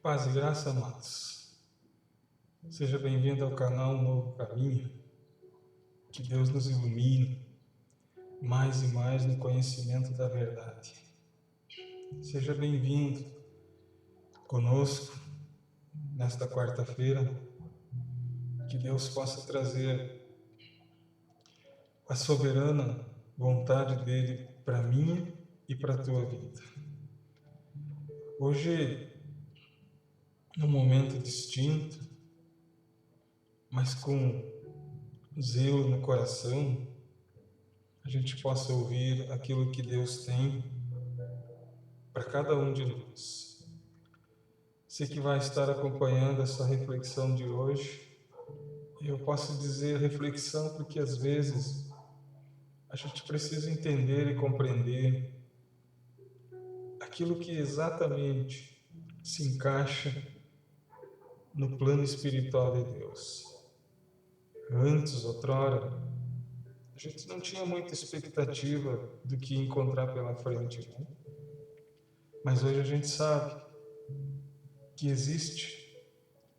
Paz e graça, amados. Seja bem-vindo ao canal Novo Caminho. Que Deus nos ilumine mais e mais no conhecimento da verdade. Seja bem-vindo conosco nesta quarta-feira. Que Deus possa trazer a soberana vontade dEle para mim e para a tua vida. Hoje, num momento distinto, mas com zelo no coração, a gente possa ouvir aquilo que Deus tem para cada um de nós. Você que vai estar acompanhando essa reflexão de hoje, eu posso dizer reflexão porque às vezes a gente precisa entender e compreender aquilo que exatamente se encaixa no plano espiritual de Deus. Antes, outrora, a gente não tinha muita expectativa do que encontrar pela frente, né? Mas hoje a gente sabe que existe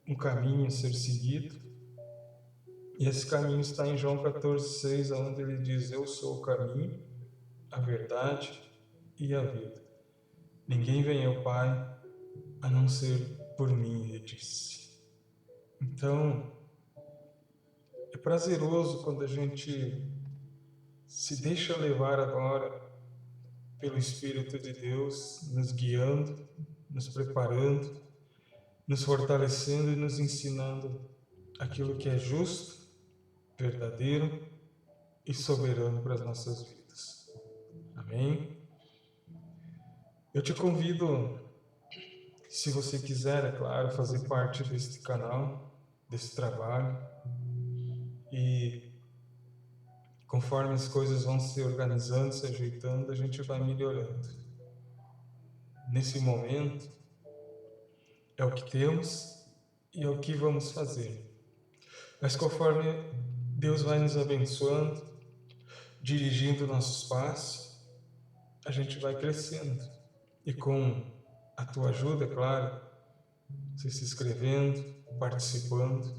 um caminho a ser seguido, e esse caminho está em João 14,6, onde ele diz: eu sou o caminho, a verdade e a vida. Ninguém vem ao Pai a não ser por mim, ele disse. Então, é prazeroso quando a gente se deixa levar agora pelo Espírito de Deus, nos guiando, nos preparando, nos fortalecendo e nos ensinando aquilo que é justo, verdadeiro e soberano para as nossas vidas. Amém? Eu te convido, se você quiser, é claro, fazer parte deste canal, desse trabalho, e conforme as coisas vão se organizando, se ajeitando, a gente vai melhorando. Nesse momento, é o que temos e é o que vamos fazer. Mas conforme Deus vai nos abençoando, dirigindo nossos passos, a gente vai crescendo. E com a tua ajuda, é claro, você se inscrevendo, participando,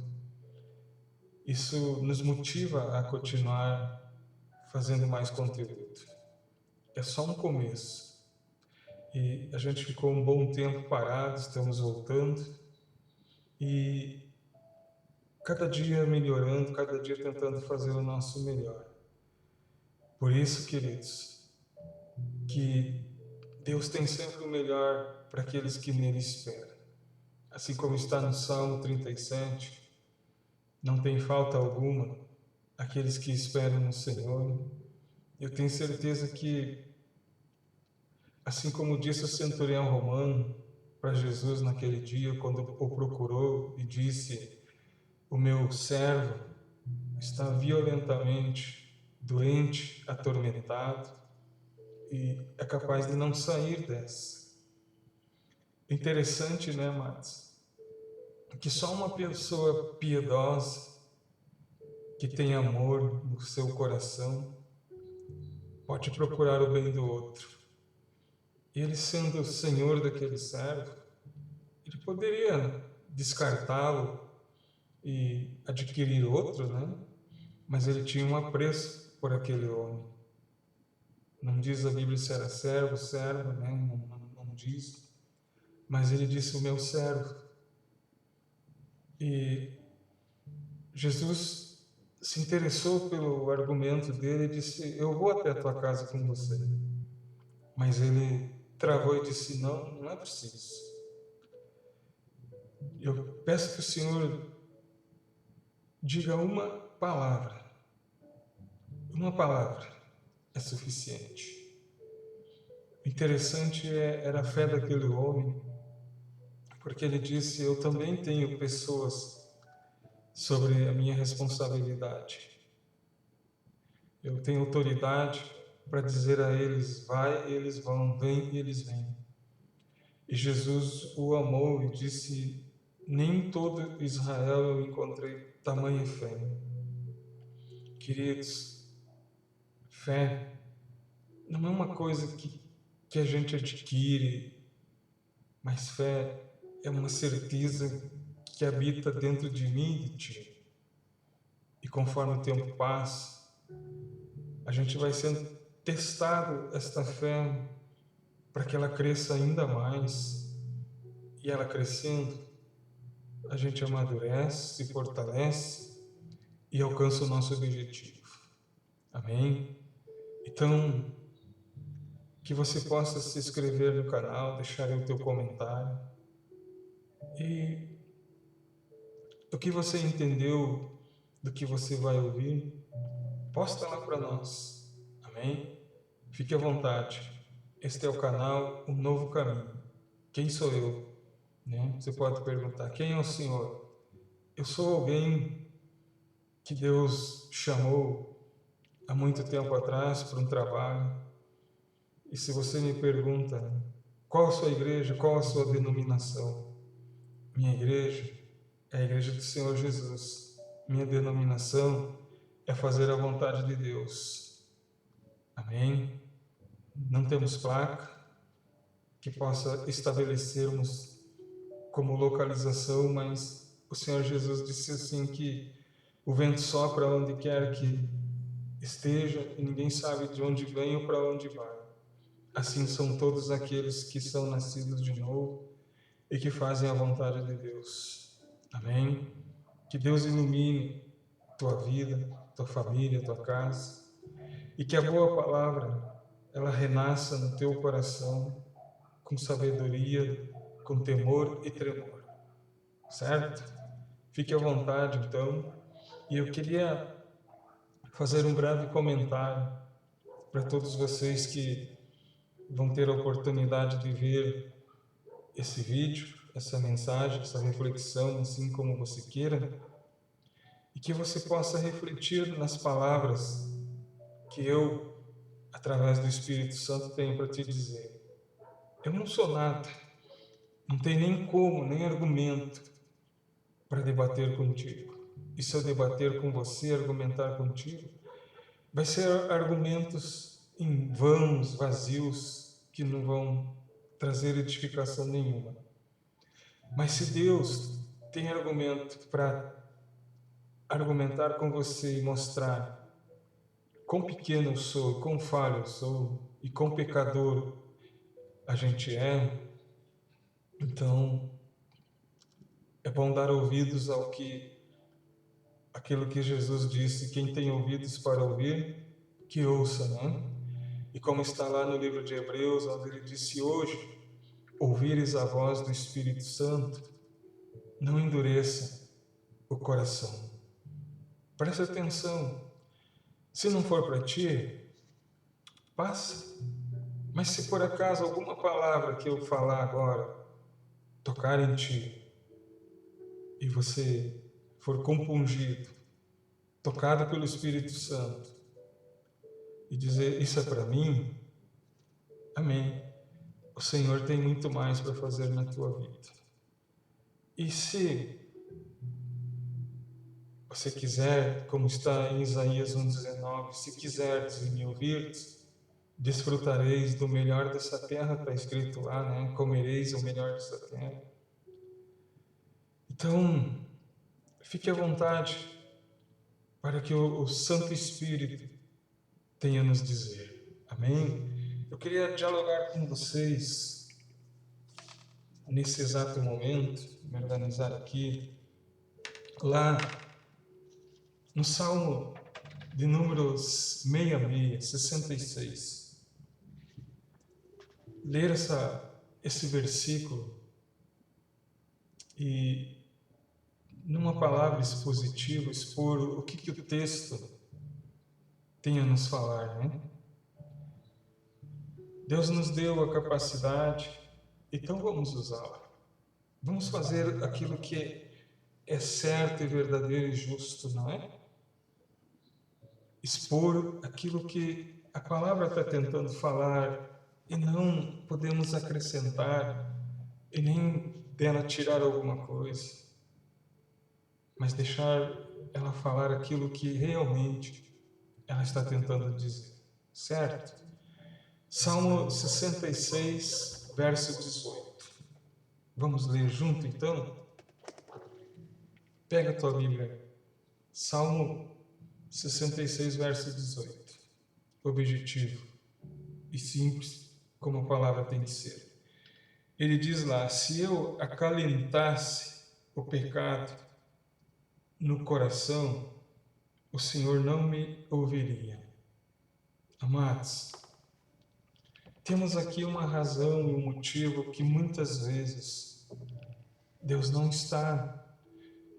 isso nos motiva a continuar fazendo mais conteúdo. É só um começo. E a gente ficou um bom tempo parado, estamos voltando. E cada dia melhorando, cada dia tentando fazer o nosso melhor. Por isso, queridos, que Deus tem sempre o melhor para aqueles que nele esperam. Assim como está no Salmo 37, não tem falta alguma aqueles que esperam no Senhor. Eu tenho certeza que, assim como disse o centurião romano para Jesus naquele dia, quando o procurou e disse: o meu servo está violentamente doente, atormentado, e é capaz de não sair dessa. Interessante, né, amados? Que só uma pessoa piedosa, que tem amor no seu coração, pode procurar o bem do outro. Ele, sendo o senhor daquele servo, ele poderia descartá-lo e adquirir outro, né? Mas ele tinha um apreço por aquele homem. Não diz a Bíblia se era servo, serva, né? Não diz. Mas ele disse: o meu servo. E Jesus se interessou pelo argumento dele e disse: eu vou até a tua casa com você. Mas ele travou e disse: não é preciso. Eu peço que o Senhor diga uma palavra. Uma palavra é suficiente. O interessante era a fé daquele homem, porque ele disse: eu também tenho pessoas sobre a minha responsabilidade. Eu tenho autoridade para dizer a eles: vai, eles vão, vem, eles vêm. E Jesus o amou e disse: nem todo Israel eu encontrei tamanha fé. Queridos, fé não é uma coisa que a gente adquire, mas fé é uma certeza que habita dentro de mim e de ti. E conforme o tempo passa, a gente vai sendo testado esta fé para que ela cresça ainda mais. E ela crescendo, a gente amadurece, se fortalece e alcança o nosso objetivo. Amém? Então, que você possa se inscrever no canal, deixar aí o teu comentário. E o que você entendeu do que você vai ouvir, posta lá para nós. Amém? Fique à vontade. Este é o canal Um Novo Caminho. Quem sou eu? Né? Você pode perguntar, quem é o Senhor? Eu sou alguém que Deus chamou há muito tempo atrás para um trabalho. E se você me pergunta, qual a sua igreja, qual a sua denominação? Minha igreja é a igreja do Senhor Jesus. Minha denominação é fazer a vontade de Deus. Amém? Não temos placa que possa estabelecermos como localização, mas o Senhor Jesus disse assim que o vento sopra onde quer que esteja e ninguém sabe de onde vem ou para onde vai. Assim são todos aqueles que são nascidos de novo e que fazem a vontade de Deus. Amém? Que Deus ilumine tua vida, tua família, tua casa, e que a boa palavra ela renasça no teu coração com sabedoria, com temor e tremor. Certo? Fique à vontade, então. E eu queria fazer um breve comentário para todos vocês que vão ter a oportunidade de ver esse vídeo, essa mensagem, essa reflexão, assim como você queira, e que você possa refletir nas palavras que eu, através do Espírito Santo, tenho para te dizer. Eu não sou nada, não tem nem como, nem argumento para debater contigo. E se eu debater com você, argumentar contigo, vai ser argumentos em vãos, vazios, que não vão trazer edificação nenhuma. Mas se Deus tem argumento para argumentar com você e mostrar quão pequeno eu sou, quão falho eu sou e quão pecador a gente é, então é bom dar ouvidos aquilo que Jesus disse, quem tem ouvidos para ouvir, que ouça, né? E como está lá no livro de Hebreus, onde ele disse hoje, ouvires a voz do Espírito Santo, não endureça o coração. Presta atenção, se não for para ti, passa. Mas se por acaso alguma palavra que eu falar agora tocar em ti e você for compungido, tocado pelo Espírito Santo e dizer isso é para mim, amém. O Senhor tem muito mais para fazer na tua vida. E se você quiser, como está em Isaías 1,19, se quiserdes e me ouvirdes, desfrutareis do melhor dessa terra, está escrito lá, né? Comereis o melhor dessa terra. Então, fique à vontade para que o Santo Espírito tenha a nos dizer. Amém? Eu queria dialogar com vocês nesse exato momento, me organizar aqui, lá no Salmo de número 66. Ler esse versículo e, numa palavra expositiva, expor o que o texto tem a nos falar, né? Deus nos deu a capacidade, então vamos usá-la. Vamos fazer aquilo que é certo e verdadeiro e justo, não é? Expor aquilo que a palavra está tentando falar e não podemos acrescentar e nem dela tirar alguma coisa, mas deixar ela falar aquilo que realmente ela está tentando dizer, certo? Salmo 66, verso 18. Vamos ler junto então? Pega a tua Bíblia. Salmo 66, verso 18. Objetivo e simples, como a palavra tem que ser. Ele diz lá: se eu acalentasse o pecado no coração, o Senhor não me ouviria. Amados, temos aqui uma razão e um motivo que muitas vezes Deus não está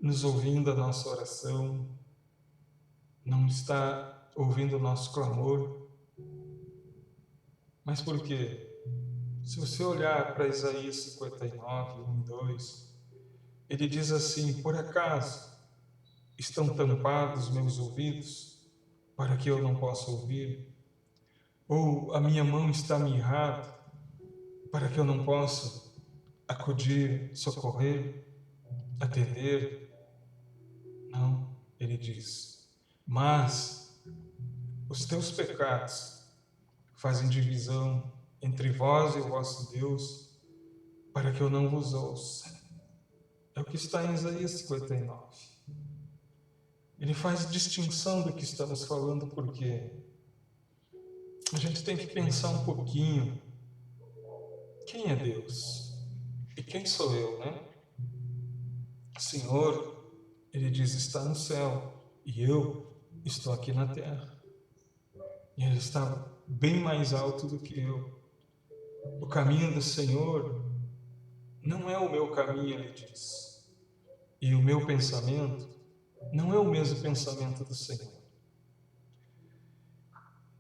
nos ouvindo a nossa oração, não está ouvindo o nosso clamor. Mas por quê? Se você olhar para Isaías 59, 1 e 2, ele diz assim: por acaso estão tampados meus ouvidos para que eu não possa ouvir? Ou a minha mão está mirrada para que eu não possa acudir, socorrer, atender? Não, ele diz: mas os teus pecados fazem divisão entre vós e o vosso Deus, para que eu não vos ouça. É o que está em Isaías 59. Ele faz distinção do que estamos falando, porque a gente tem que pensar um pouquinho. Quem é Deus? E quem sou eu, né? O Senhor, ele diz, está no céu, e eu estou aqui na terra. E ele está bem mais alto do que eu. O caminho do Senhor não é o meu caminho, ele diz. E o meu pensamento não é o mesmo pensamento do Senhor.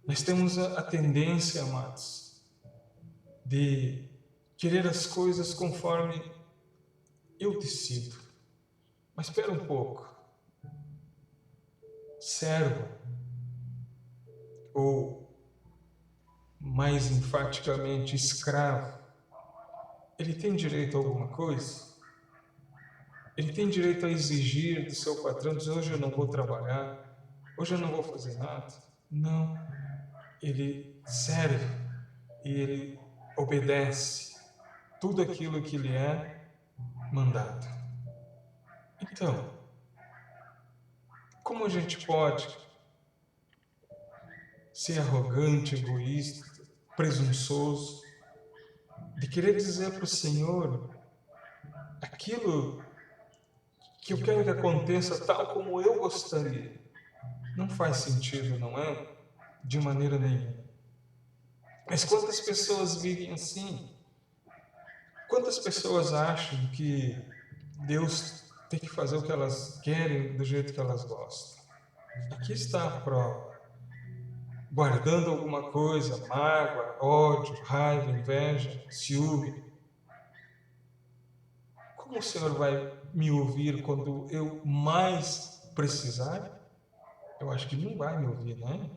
Nós temos a tendência, amados, de querer as coisas conforme eu decido. Mas espera um pouco. Servo, ou mais enfaticamente escravo, ele tem direito a alguma coisa? Ele tem direito a exigir do seu patrão, dizer: hoje eu não vou trabalhar, hoje eu não vou fazer nada? Não. Ele serve e ele obedece tudo aquilo que lhe é mandado. Então, como a gente pode ser arrogante, egoísta, presunçoso, de querer dizer para o Senhor aquilo que eu quero que aconteça tal como eu gostaria? Não faz sentido, não é? De maneira nenhuma. Mas quantas pessoas vivem assim? Quantas pessoas acham que Deus tem que fazer o que elas querem do jeito que elas gostam? Aqui está a prova. Guardando alguma coisa, mágoa, ódio, raiva, inveja, ciúme. Como o Senhor vai me ouvir quando eu mais precisar? Eu acho que não vai me ouvir, né?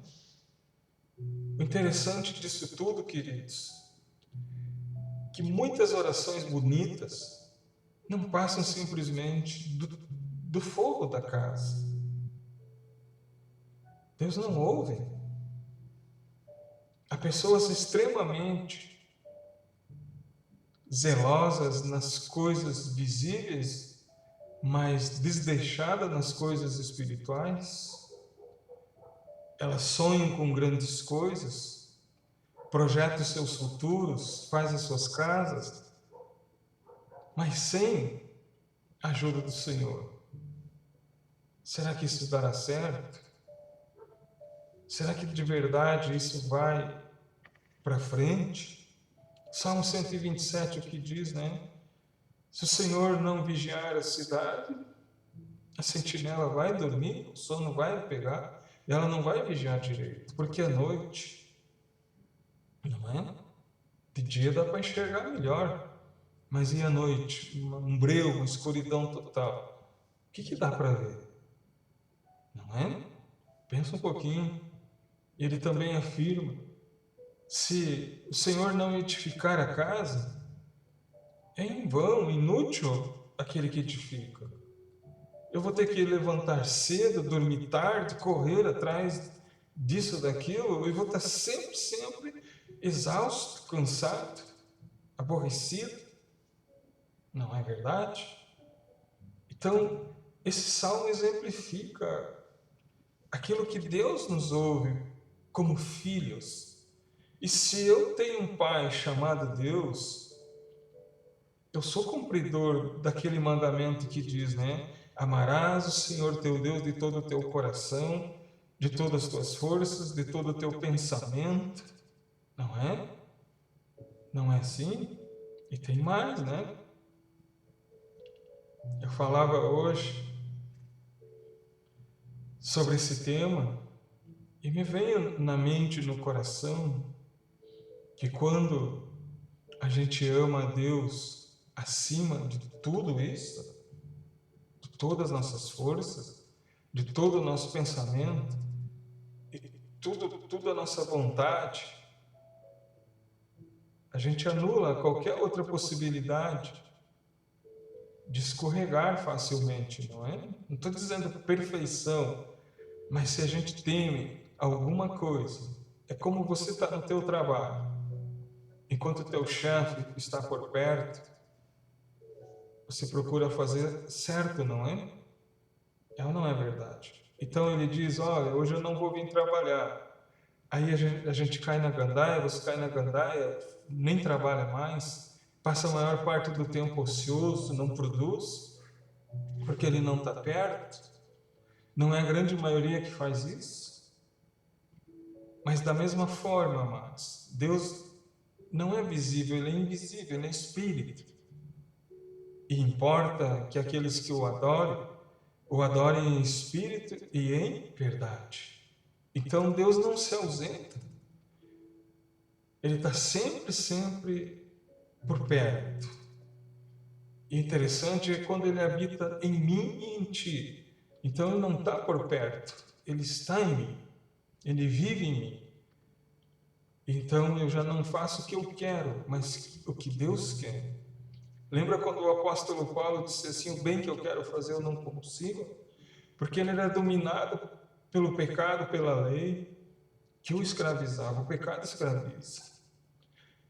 O interessante disso tudo, queridos, que muitas orações bonitas não passam simplesmente do fogo da casa. Deus não ouve. Há pessoas extremamente zelosas nas coisas visíveis, mas desleixadas nas coisas espirituais. Elas sonham com grandes coisas, projetam seus futuros, fazem suas casas, mas sem a ajuda do Senhor. Será que isso dará certo? Será que de verdade isso vai para frente? Salmo 127, o que diz, né? Se o Senhor não vigiar a cidade, a sentinela vai dormir, o sono vai pegar, e ela não vai vigiar direito, porque à noite, não é? De dia dá para enxergar melhor, mas e à noite? Um breu, uma escuridão total. O que dá para ver? Não é? Pensa um pouquinho. Ele também afirma: se o Senhor não edificar a casa, é em vão, inútil aquele que edifica. Eu vou ter que levantar cedo, dormir tarde, correr atrás disso, daquilo, e vou estar sempre exausto, cansado, aborrecido. Não é verdade? Então, esse salmo exemplifica aquilo que Deus nos ouve como filhos. E se eu tenho um pai chamado Deus, eu sou cumpridor daquele mandamento que diz, né? Amarás o Senhor teu Deus de todo o teu coração, de todas as tuas forças, de todo o teu pensamento. Não é? Não é assim? E tem mais, né? Eu falava hoje sobre esse tema e me veio na mente, no coração, que quando a gente ama a Deus acima de tudo isso, de todas as nossas forças, de todo o nosso pensamento, e tudo a nossa vontade, a gente anula qualquer outra possibilidade de escorregar facilmente, não é? Não estou dizendo perfeição, mas se a gente teme alguma coisa, é como você está no teu trabalho, enquanto o teu chefe está por perto, você procura fazer certo, não é? É ou não é verdade? Então ele diz, olha, hoje eu não vou vir trabalhar. Aí a gente cai na gandaia, você cai na gandaia, nem trabalha mais, passa a maior parte do tempo ocioso, não produz, porque ele não está perto. Não é a grande maioria que faz isso? Mas da mesma forma, amados, Deus não é visível, ele é invisível, ele é espírito. E importa que aqueles que o adorem em espírito e em verdade. Então Deus não se ausenta. Ele está sempre por perto. E interessante é quando ele habita em mim e em ti. Então ele não está por perto, ele está em mim. Ele vive em mim. Então eu já não faço o que eu quero, mas o que Deus quer. Lembra quando o apóstolo Paulo disse assim, o bem que eu quero fazer eu não consigo? Porque ele era dominado pelo pecado, pela lei, que o escravizava. O pecado escraviza.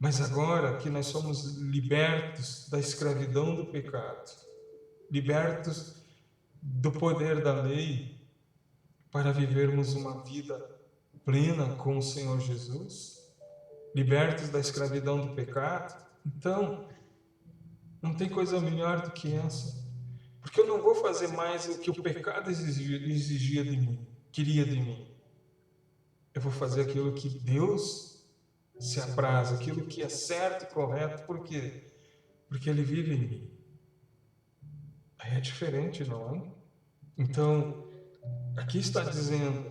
Mas agora que nós somos libertos da escravidão do pecado, libertos do poder da lei, para vivermos uma vida plena com o Senhor Jesus, libertos da escravidão do pecado, então não tem coisa melhor do que essa. Porque eu não vou fazer mais o que o pecado exigia de mim, queria de mim. Eu vou fazer aquilo que Deus se apraz, aquilo que é certo e correto, por quê? Porque Ele vive em mim. Aí é diferente, não é? Então, aqui está dizendo,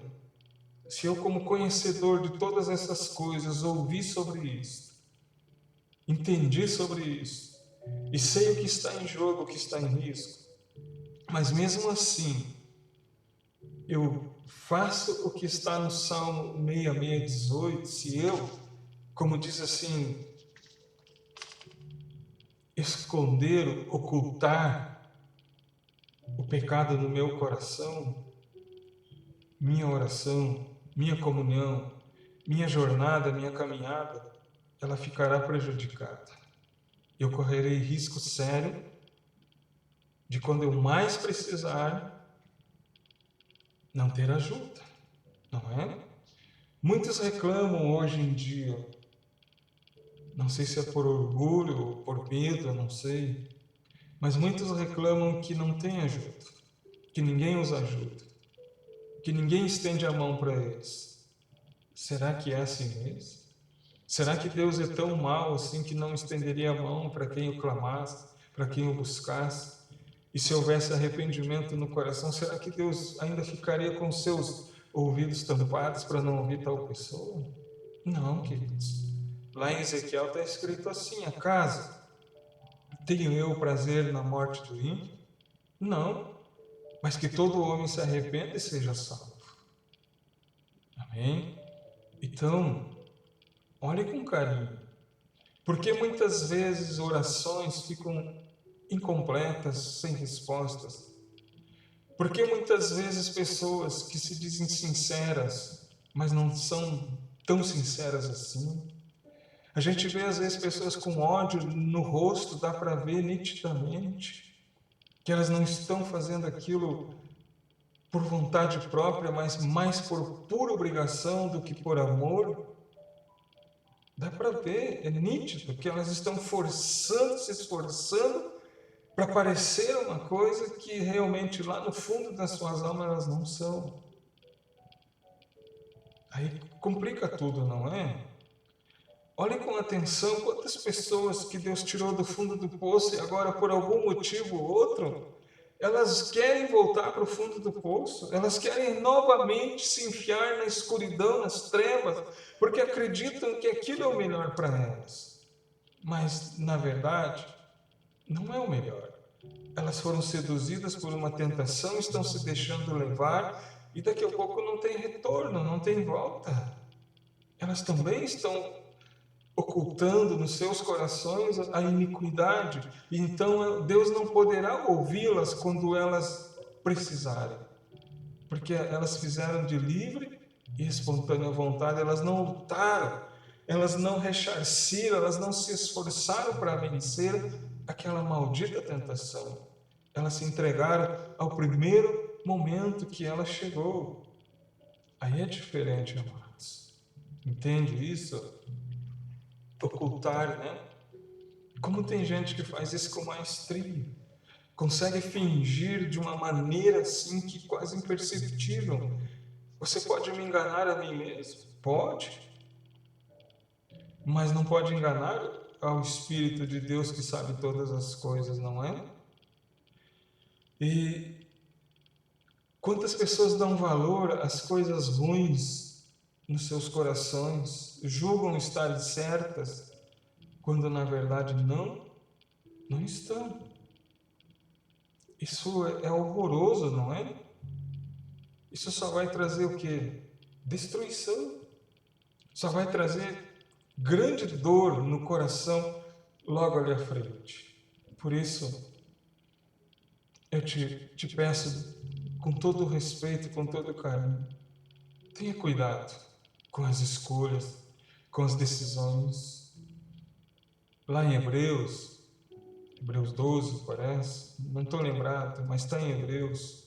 se eu como conhecedor de todas essas coisas ouvi sobre isso, entendi sobre isso, e sei o que está em jogo, o que está em risco, mas mesmo assim, eu faço o que está no Salmo 66:18, se eu, como diz assim, esconder, ocultar o pecado no meu coração, minha oração, minha comunhão, minha jornada, minha caminhada, ela ficará prejudicada. Eu correrei risco sério de quando eu mais precisar, não ter ajuda, não é? Muitos reclamam hoje em dia, não sei se é por orgulho ou por medo, eu não sei, mas muitos reclamam que não tem ajuda, que ninguém os ajuda, que ninguém estende a mão para eles. Será que é assim mesmo? Será que Deus é tão mau assim que não estenderia a mão para quem o clamasse, para quem o buscasse? E se houvesse arrependimento no coração, será que Deus ainda ficaria com seus ouvidos tampados para não ouvir tal pessoa? Não, queridos. Lá em Ezequiel está escrito assim, acaso tenho eu prazer na morte do ímpio? Não, mas que todo homem se arrependa e seja salvo. Amém? Então, olhe com carinho, porque muitas vezes orações ficam incompletas, sem respostas. Porque muitas vezes pessoas que se dizem sinceras, mas não são tão sinceras assim. A gente vê às vezes pessoas com ódio no rosto, dá para ver nitidamente que elas não estão fazendo aquilo por vontade própria, mas mais por pura obrigação do que por amor. Dá para ver, é nítido que elas estão forçando, se esforçando para parecer uma coisa que realmente lá no fundo das suas almas elas não são. Aí complica tudo, não é? Olhe com atenção quantas pessoas que Deus tirou do fundo do poço e agora por algum motivo ou outro, elas querem voltar para o fundo do poço, elas querem novamente se enfiar na escuridão, nas trevas, porque acreditam que aquilo é o melhor para elas. Mas, na verdade, não é o melhor. Elas foram seduzidas por uma tentação, estão se deixando levar e daqui a pouco não tem retorno, não tem volta. Elas também estão ocultando nos seus corações a iniquidade, e então Deus não poderá ouvi-las quando elas precisarem, porque elas fizeram de livre e espontânea vontade, elas não lutaram, elas não ressarciram, elas não se esforçaram para vencer aquela maldita tentação. Elas se entregaram ao primeiro momento que ela chegou. Aí é diferente, amados. Entende isso? Ocultar, né? Como tem gente que faz isso com maestria, consegue fingir de uma maneira assim que quase imperceptível. Você pode me enganar a mim mesmo? Pode, mas não pode enganar ao Espírito de Deus que sabe todas as coisas, não é? E quantas pessoas dão valor às coisas ruins nos seus corações, julgam estar certas, quando na verdade não estão. Isso é horroroso, não é? Isso só vai trazer o quê? Destruição. Só vai trazer grande dor no coração logo ali à frente. Por isso, eu te peço, com todo o respeito, com todo o carinho, tenha cuidado com as escolhas, com as decisões. Lá em Hebreus 12 parece, não estou lembrado, mas está em Hebreus,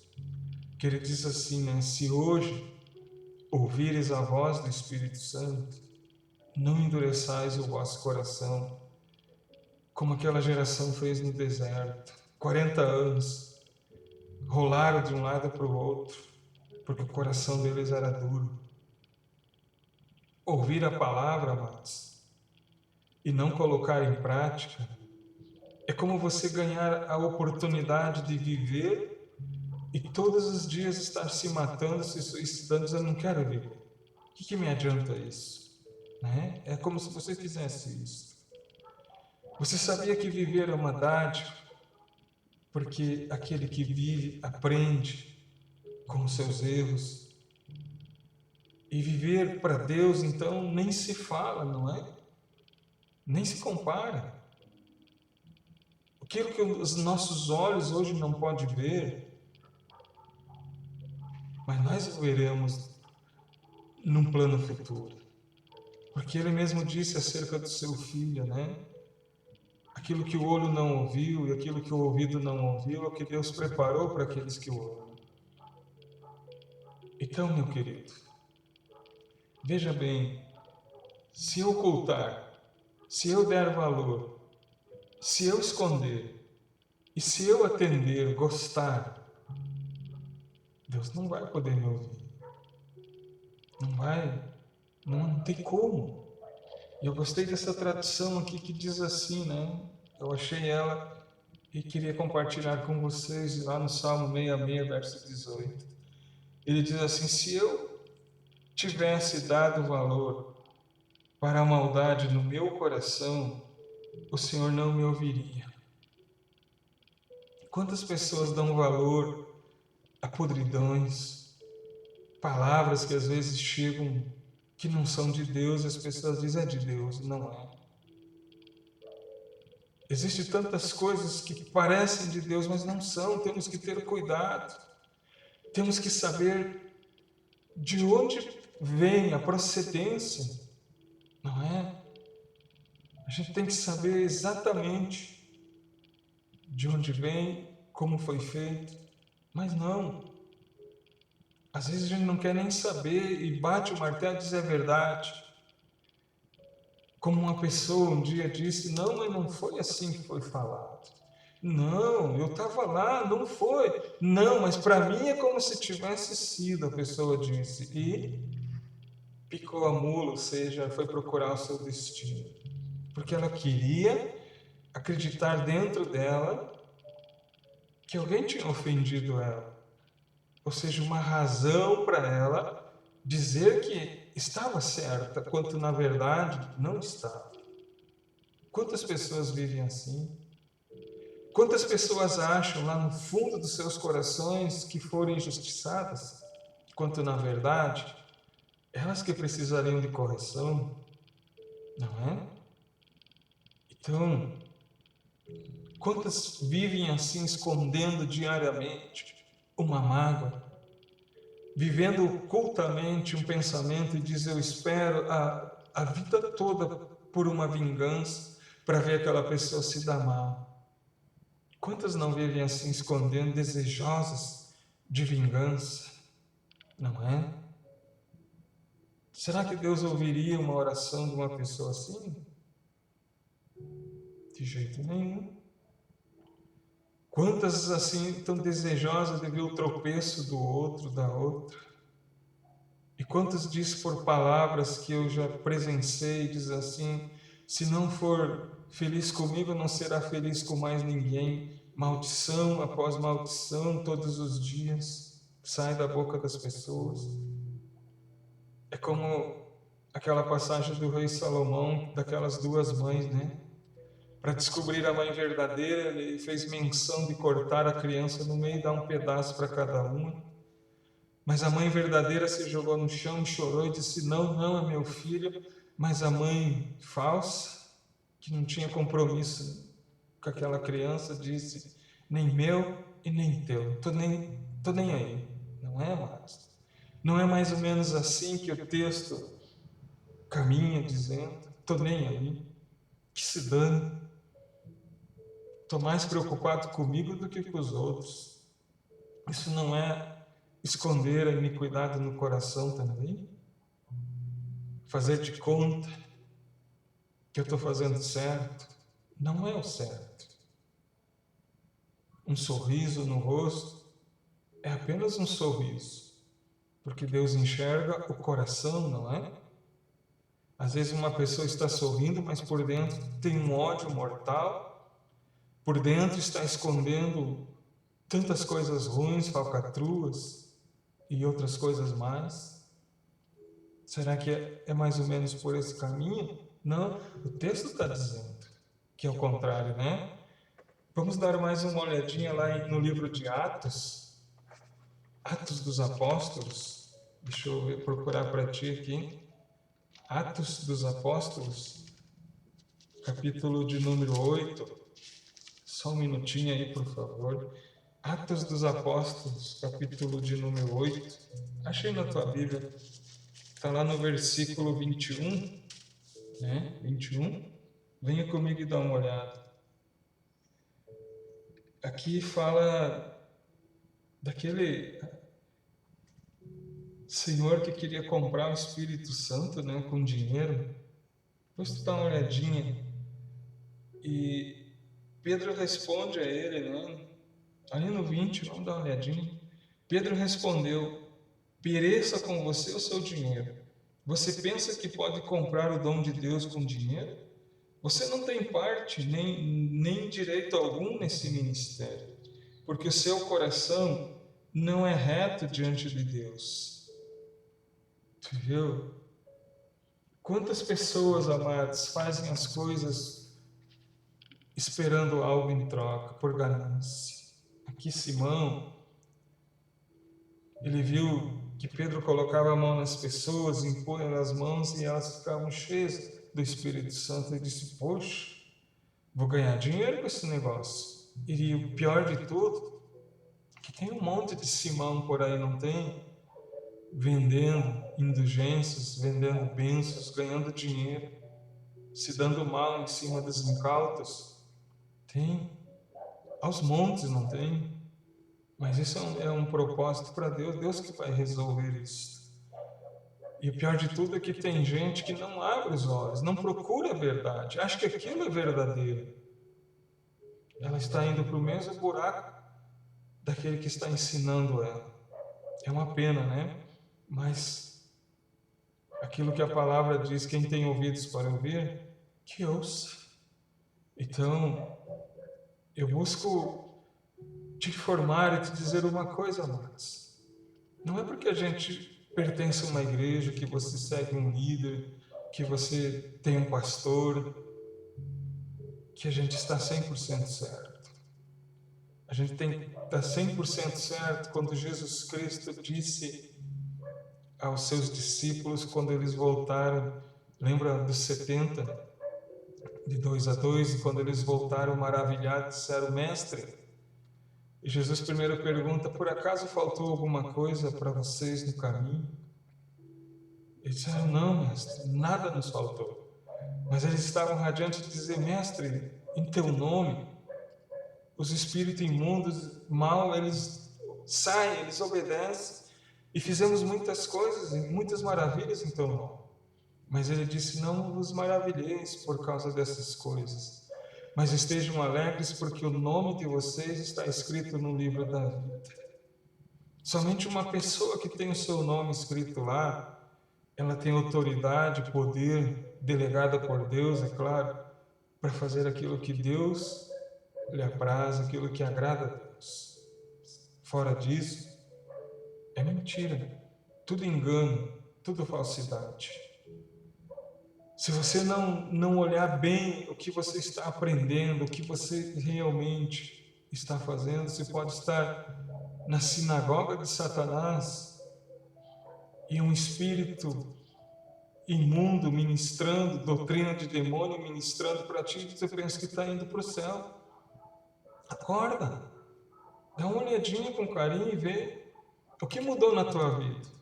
que ele diz assim, né? Se hoje ouvires a voz do Espírito Santo, não endureçais o vosso coração, como aquela geração fez no deserto. 40 anos, rolaram de um lado para o outro, porque o coração deles era duro. Ouvir a palavra, amados, e não colocar em prática, é como você ganhar a oportunidade de viver e todos os dias estar se matando, se suicidando, dizendo, não quero viver. O que me adianta isso? Né? É como se você fizesse isso. Você sabia que viver é uma dádiva, porque aquele que vive aprende com os seus erros. E viver para Deus, então, nem se fala, não é? Nem se compara. Aquilo que os nossos olhos hoje não podem ver, mas nós veremos num plano futuro. Porque ele mesmo disse acerca do seu filho, né? Aquilo que o olho não ouviu e aquilo que o ouvido não ouviu, é o que Deus preparou para aqueles que o amam. Então, meu querido, veja bem, se eu ocultar, se eu der valor, se eu esconder, e se eu atender, gostar, Deus não vai poder me ouvir. Não vai, não tem como. E eu gostei dessa tradução aqui que diz assim, né? Eu achei ela e queria compartilhar com vocês lá no Salmo 66, verso 18. Ele diz assim, se eu tivesse dado valor para a maldade no meu coração, o Senhor não me ouviria. Quantas pessoas dão valor a podridões, palavras que às vezes chegam que não são de Deus, as pessoas dizem é de Deus, não é. Existem tantas coisas que parecem de Deus, mas não são, temos que ter cuidado, temos que saber de onde vem a procedência, não é? A gente tem que saber exatamente de onde vem, como foi feito, mas não. Às vezes a gente não quer nem saber e bate o martelo e diz é verdade. Como uma pessoa um dia disse, não, mas não foi assim que foi falado. Não, eu estava lá, não foi. Não, mas para mim é como se tivesse sido, a pessoa disse. E picou a mula, ou seja, foi procurar o seu destino. Porque ela queria acreditar dentro dela que alguém tinha ofendido ela. Ou seja, uma razão para ela dizer que estava certa, quanto na verdade não estava. Quantas pessoas vivem assim? Quantas pessoas acham lá no fundo dos seus corações que foram injustiçadas, quanto na verdade elas que precisariam de correção, não é? Então, quantas vivem assim, escondendo diariamente uma mágoa, vivendo ocultamente um pensamento e diz: eu espero a vida toda por uma vingança para ver aquela pessoa se dar mal. Quantas não vivem assim, escondendo, desejosas de vingança, não é? Será que Deus ouviria uma oração de uma pessoa assim? De jeito nenhum. Quantas assim estão desejosas de ver o tropeço do outro, da outra? E quantas diz por palavras que eu já presenciei, diz assim, se não for feliz comigo, não será feliz com mais ninguém. Maldição após maldição, todos os dias, sai da boca das pessoas. É como aquela passagem do rei Salomão, daquelas duas mães, né? Para descobrir a mãe verdadeira, ele fez menção de cortar a criança no meio e dar um pedaço para cada uma. Mas a mãe verdadeira se jogou no chão e chorou e disse: não, não é meu filho. Mas a mãe falsa, que não tinha compromisso com aquela criança, disse: nem meu e nem teu, tô nem aí. Não é, amados? Não é mais ou menos assim que o texto caminha dizendo: tô nem aí, que se dane. Tô mais preocupado comigo do que com os outros. Isso não é esconder a iniquidade no coração também? Fazer de conta que eu estou fazendo certo, não é o certo. Um sorriso no rosto é apenas um sorriso, porque Deus enxerga o coração, não é? Às vezes uma pessoa está sorrindo, mas por dentro tem um ódio mortal, por dentro está escondendo tantas coisas ruins, falcatruas e outras coisas mais. Será que é mais ou menos por esse caminho? Não, o texto está dizendo que é o contrário, né? Vamos dar mais uma olhadinha lá no livro de Atos, Atos dos Apóstolos. Deixa eu procurar para ti aqui. Atos dos Apóstolos, capítulo de número 8. Só um minutinho aí, por favor. Atos dos Apóstolos, capítulo de número 8. Achei na tua Bíblia. Está lá no versículo 21, né? 21. Venha comigo e dá uma olhada. Aqui fala daquele senhor que queria comprar o Espírito Santo, né, com dinheiro. Depois tu dá uma olhadinha. E Pedro responde a ele, né? Ali no 20, vamos dar uma olhadinha. Pedro respondeu: pereça com você o seu dinheiro. Você pensa que pode comprar o dom de Deus com dinheiro? Você não tem parte nem direito algum nesse ministério, porque o seu coração não é reto diante de Deus. Tu viu? Quantas pessoas, amados, fazem as coisas esperando algo em troca, por ganância? Aqui Simão, ele viu que Pedro colocava a mão nas pessoas, impunha nas mãos e elas ficavam cheias do Espírito Santo. Ele disse: poxa, vou ganhar dinheiro com esse negócio. E o pior de tudo, que tem um monte de Simão por aí, não tem? Vendendo indulgências, vendendo bênçãos, ganhando dinheiro. se dando mal em cima dos incautos? Tem. Aos montes, não tem? Mas isso é um propósito para Deus, Deus que vai resolver isso. E o pior de tudo é que tem gente que não abre os olhos, não procura a verdade, acha que aquilo é verdadeiro. Ela está indo para o mesmo buraco daquele que está ensinando ela. É uma pena, né? Mas aquilo que a palavra diz, quem tem ouvidos para ouvir, que ouça. Então, eu busco te informar e te dizer uma coisa, amados. Não é porque a gente pertence a uma igreja, que você segue um líder, que você tem um pastor, que a gente está 100% certo. A gente tem que estar 100% certo quando Jesus Cristo disse aos seus discípulos, quando eles voltaram, lembra dos 70, de 2 a 2, e quando eles voltaram maravilhados, disseram: Mestre. E Jesus primeiro pergunta: por acaso faltou alguma coisa para vocês no caminho? Eles disseram: não, mestre, nada nos faltou. Mas eles estavam radiantes de dizer: mestre, em teu nome, os espíritos imundos, mal, eles saem, eles obedecem. E fizemos muitas coisas, muitas maravilhas em teu nome. Mas ele disse: não vos maravilheis por causa dessas coisas, mas estejam alegres porque o nome de vocês está escrito no livro da vida. Somente uma pessoa que tem o seu nome escrito lá, ela tem autoridade, poder, delegada por Deus, é claro, para fazer aquilo que Deus lhe apraz, aquilo que agrada a Deus. Fora disso, é mentira, tudo engano, tudo falsidade. Se você não olhar bem o que você está aprendendo, o que você realmente está fazendo, você pode estar na sinagoga de Satanás e um espírito imundo ministrando, doutrina de demônio ministrando para ti, você pensa que está indo para o céu. Acorda, dá uma olhadinha com carinho e vê o que mudou na tua vida.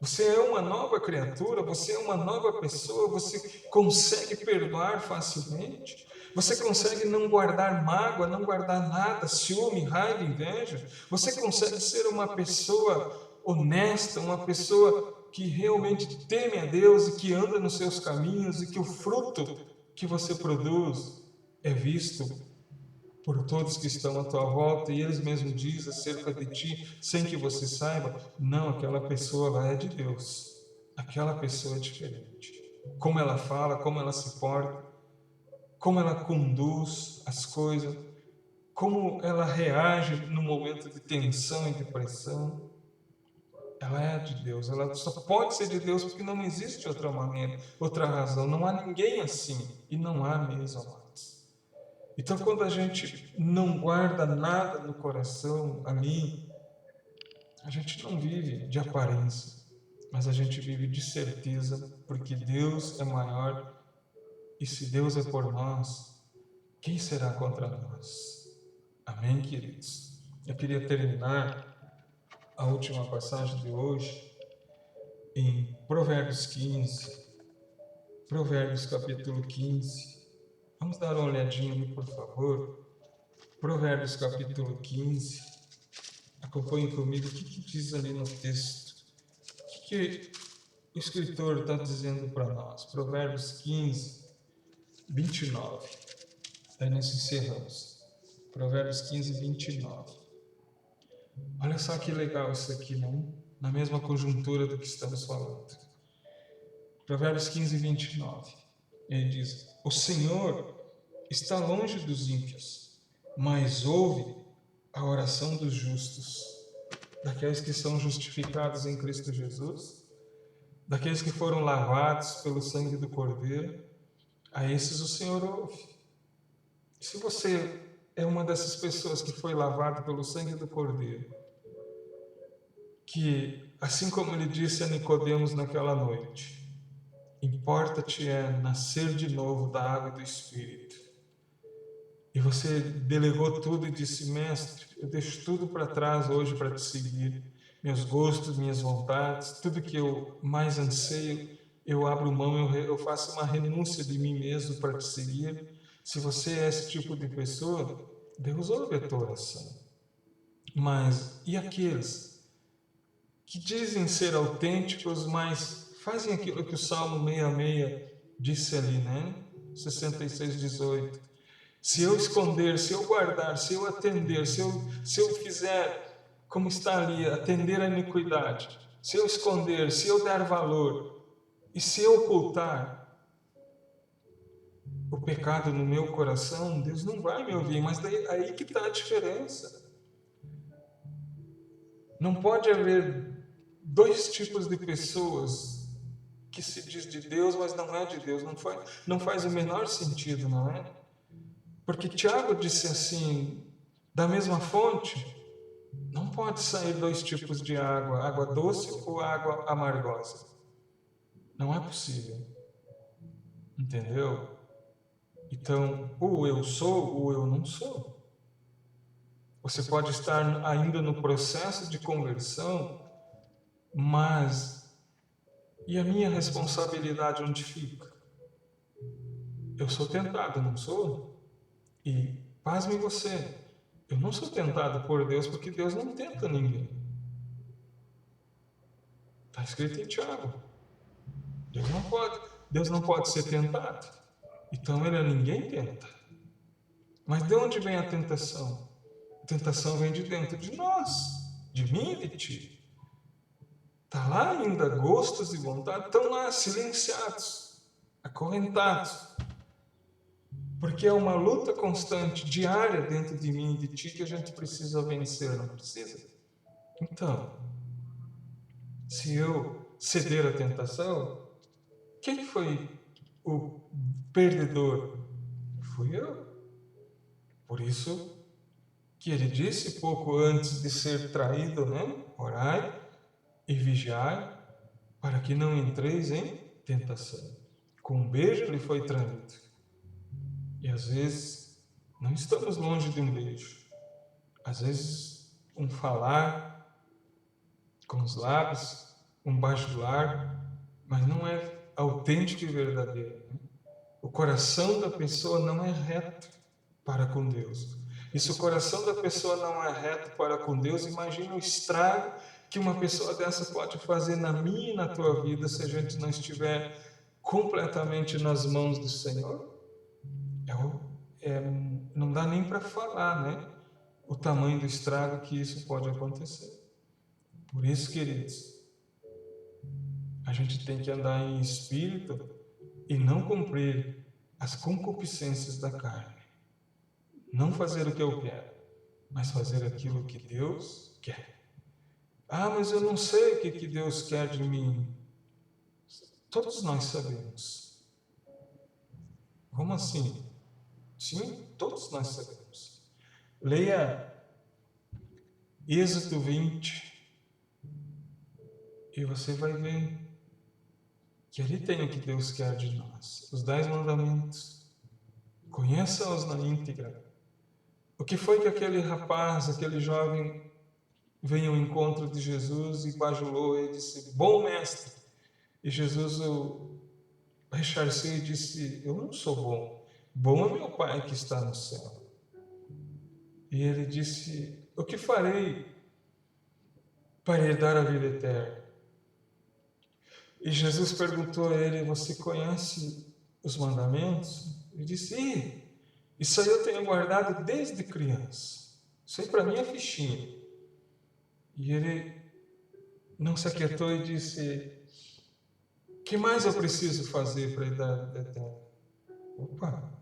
Você é uma nova criatura, você é uma nova pessoa, você consegue perdoar facilmente, você consegue não guardar mágoa, não guardar nada, ciúme, raiva, inveja, você consegue ser uma pessoa honesta, uma pessoa que realmente teme a Deus e que anda nos seus caminhos e que o fruto que você produz é visto por todos que estão à tua volta, e eles mesmos dizem acerca de ti, sem que você saiba: não, aquela pessoa lá é de Deus, aquela pessoa é diferente. Como ela fala, como ela se porta, como ela conduz as coisas, como ela reage no momento de tensão e de pressão, ela é de Deus, ela só pode ser de Deus porque não existe outra maneira, outra razão, não há ninguém assim, e não há mesmo, amados. Então, quando a gente não guarda nada no coração ali, a gente não vive de aparência, mas a gente vive de certeza, porque Deus é maior, e se Deus é por nós, quem será contra nós? Amém, queridos? Eu queria terminar a última passagem de hoje em Provérbios 15, Provérbios capítulo 15. Vamos dar uma olhadinha ali, por favor. Provérbios capítulo 15. Acompanhe comigo o que diz ali no texto. O que o escritor está dizendo para nós? Provérbios 15, 29. Aí nós encerramos. Provérbios 15, 29. Olha só que legal isso aqui, não? Na mesma conjuntura do que estamos falando. Provérbios 15, 29. Ele diz: o Senhor está longe dos ímpios, mas ouve a oração dos justos, daqueles que são justificados em Cristo Jesus, daqueles que foram lavados pelo sangue do Cordeiro. A esses o Senhor ouve. Se você é uma dessas pessoas que foi lavado pelo sangue do Cordeiro, que, assim como ele disse a Nicodemos naquela noite, importa-te é nascer de novo da água e do Espírito. E você delegou tudo e disse: mestre, eu deixo tudo para trás hoje para te seguir. Meus gostos, minhas vontades, tudo que eu mais anseio, eu abro mão, eu faço uma renúncia de mim mesmo para te seguir. Se você é esse tipo de pessoa, Deus ouve a tua oração. Mas e aqueles que dizem ser autênticos, mas fazem aquilo que o Salmo 66 disse ali, né? 66:18. Se eu esconder, se eu guardar, se eu atender, se eu fizer, como está ali, atender a iniquidade, se eu esconder, se eu dar valor, e se eu ocultar o pecado no meu coração, Deus não vai me ouvir. Mas daí, aí que está a diferença. Não pode haver dois tipos de pessoas que se diz de Deus, mas não é de Deus. Não faz o menor sentido, não é? Porque Tiago disse assim, da mesma fonte, não pode sair dois tipos de água, água doce ou água amargosa. Não é possível. Entendeu? Então, ou eu sou ou eu não sou. Você pode estar ainda no processo de conversão, mas e a minha responsabilidade onde fica? Eu sou tentado, não sou? E pasme você, eu não sou tentado por Deus porque Deus não tenta ninguém. Está escrito em Tiago. Deus não pode ser tentado. Então ele a ninguém tenta. Mas de onde vem a tentação? A tentação vem de dentro de nós, de mim e de ti. Está lá ainda, gostos e vontade estão lá silenciados, acorrentados. Porque é uma luta constante, diária dentro de mim e de ti que a gente precisa vencer, não precisa? Então, se eu ceder à tentação, quem foi o perdedor? Fui eu. Por isso que ele disse pouco antes de ser traído, né? Orai e vigiai para que não entreis em tentação. Com um beijo ele foi traído. E às vezes não estamos longe de um beijo. Às vezes um falar com os lábios, um bajular, mas não é autêntico e verdadeiro. O coração da pessoa não é reto para com Deus. E se o coração da pessoa não é reto para com Deus, imagina o estrago que uma pessoa dessa pode fazer na minha e na tua vida se a gente não estiver completamente nas mãos do Senhor. Não dá nem para falar, né? O tamanho do estrago que isso pode acontecer. Por isso, queridos, a gente tem que andar em espírito e não cumprir as concupiscências da carne. Não fazer o que eu quero, mas fazer aquilo que Deus quer. Ah, mas eu não sei o que Deus quer de mim. Todos nós sabemos. Como assim? Sim, todos nós sabemos. Leia Êxodo 20 e você vai ver que ali tem o que Deus quer de nós. Os 10 mandamentos. Conheça-os na íntegra. O que foi que aquele rapaz, aquele jovem, veio ao encontro de Jesus e bajulou e disse, bom mestre. E Jesus o recharcou e disse, eu não sou bom. Bom é meu Pai que está no céu. E ele disse, o que farei para herdar a vida eterna? E Jesus perguntou a ele, você conhece os mandamentos? Ele disse, isso aí eu tenho guardado desde criança. Isso aí para mim é fichinha. E ele não se aquietou e disse, o que mais eu preciso fazer para herdar a vida eterna? Opa!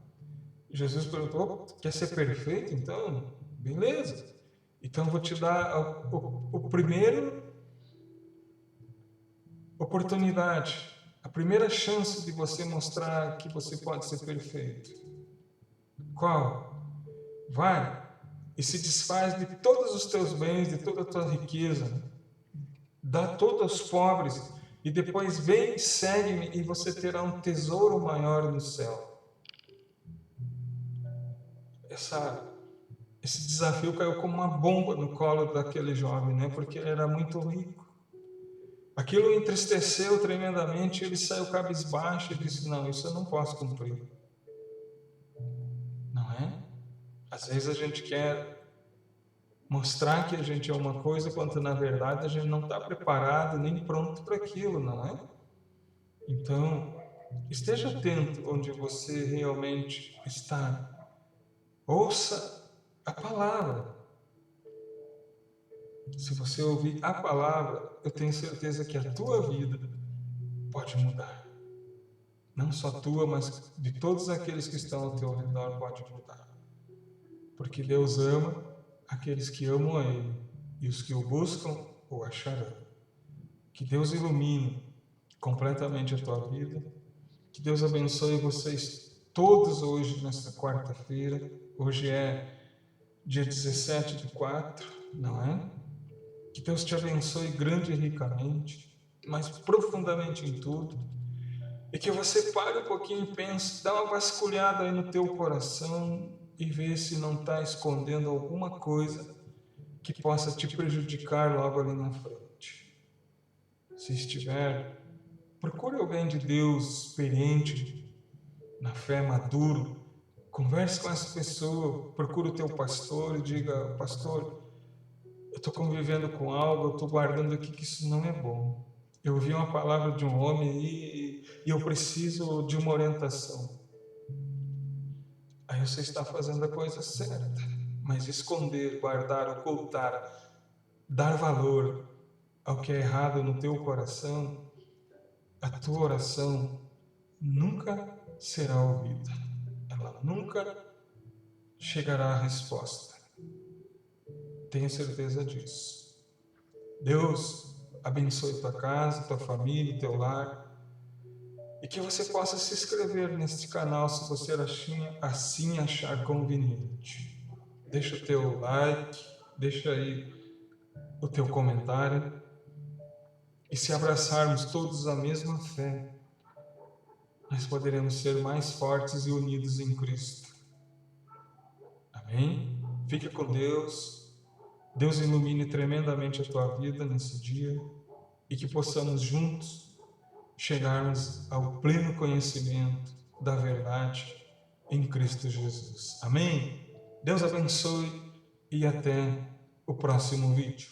Jesus perguntou, quer ser perfeito então? Beleza. Então vou te dar o primeiro oportunidade, a primeira chance de você mostrar que você pode ser perfeito. Qual? Vai e se desfaz de todos os teus bens, de toda a tua riqueza, dá tudo aos pobres e depois vem, segue-me e você terá um tesouro maior no céu. Esse desafio caiu como uma bomba no colo daquele jovem, né? Porque ele era muito rico. aquilo o entristeceu tremendamente, ele saiu cabisbaixo e disse, não, isso eu não posso cumprir. Não é? Às vezes a gente quer mostrar que a gente é uma coisa, quando na verdade a gente não está preparado nem pronto para aquilo, não é? Então, esteja atento onde você realmente está. Ouça a palavra. Se você ouvir a palavra, eu tenho certeza que a tua vida pode mudar. Não só tua, mas de todos aqueles que estão ao teu redor pode mudar. Porque Deus ama aqueles que amam a Ele, e os que o buscam o acharão. Que Deus ilumine completamente a tua vida. Que Deus abençoe vocês todos hoje, nesta quarta-feira. Hoje é dia 17/4, não é? Que Deus te abençoe grande e ricamente, mas profundamente em tudo. E que você pare um pouquinho e pense, dá uma vasculhada aí no teu coração e vê se não está escondendo alguma coisa que possa te prejudicar logo ali na frente. Se estiver, procure alguém de Deus experiente, na fé, maduro. Converse com essa pessoa, procure o teu pastor e diga, pastor, eu estou convivendo com algo, eu estou guardando aqui que isso não é bom. Eu ouvi uma palavra de um homem e eu preciso de uma orientação. Aí você está fazendo a coisa certa, mas esconder, guardar, ocultar, dar valor ao que é errado no teu coração, a tua oração nunca será ouvida. Ela nunca chegará à resposta. Tenha certeza disso. Deus abençoe tua casa, tua família, teu lar. E que você possa se inscrever neste canal se você assim achar conveniente. Deixa o teu like, deixa aí o teu comentário. E se abraçarmos todos a mesma fé, nós poderemos ser mais fortes e unidos em Cristo. Amém? Fique com Deus. Deus ilumine tremendamente a tua vida nesse dia e que possamos juntos chegarmos ao pleno conhecimento da verdade em Cristo Jesus. Amém? Deus abençoe e até o próximo vídeo.